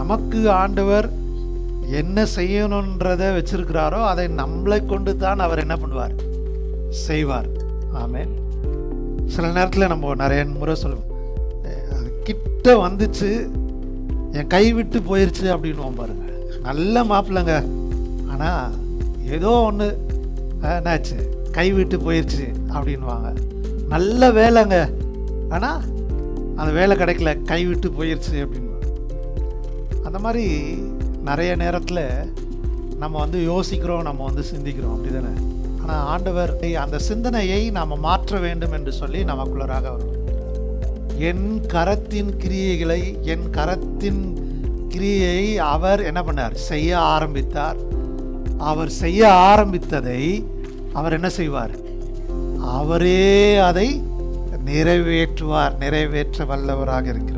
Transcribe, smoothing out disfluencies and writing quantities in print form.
நமக்கு ஆண்டவர் என்ன செய்யணுன்றதை வச்சிருக்கிறாரோ அதை நம்மளை கொண்டு தான் அவர் என்ன பண்ணுவார், செய்வார். ஆமென். சில நேரத்தில் நம்ம நிறைய முறை சொல்லுவோம், அது கிட்ட வந்துச்சு என் கை விட்டு போயிடுச்சு அப்படின்வோம் பாருங்க. நல்ல மாப்பிள்ளைங்க, ஆனால் ஏதோ ஒன்று என்னாச்சு, கை விட்டு போயிடுச்சு அப்படின்வாங்க. நல்ல வேலைங்க, ஆனால் அந்த வேலை கிடைக்கல, கை விட்டு போயிடுச்சு அப்படின்வாங்க. அந்த மாதிரி நிறைய நேரத்தில் நம்ம யோசிக்கிறோம், நம்ம சிந்திக்கிறோம், அப்படி தானே? ஆனால் ஆண்டவர் அந்த சிந்தனையை நாம் மாற்ற வேண்டும் என்று சொல்லி நமக்குள்ளராக வரும். என் கரத்தின் கிரியைகளை, என் கரத்தின் கிரியை அவர் என்ன பண்ணார், செய்ய ஆரம்பித்தார். அவர் செய்ய ஆரம்பித்ததை அவர் என்ன செய்வார், அவரே அதை நிறைவேற்றுவார், நிறைவேற்ற வல்லவராக இருக்கிறார்.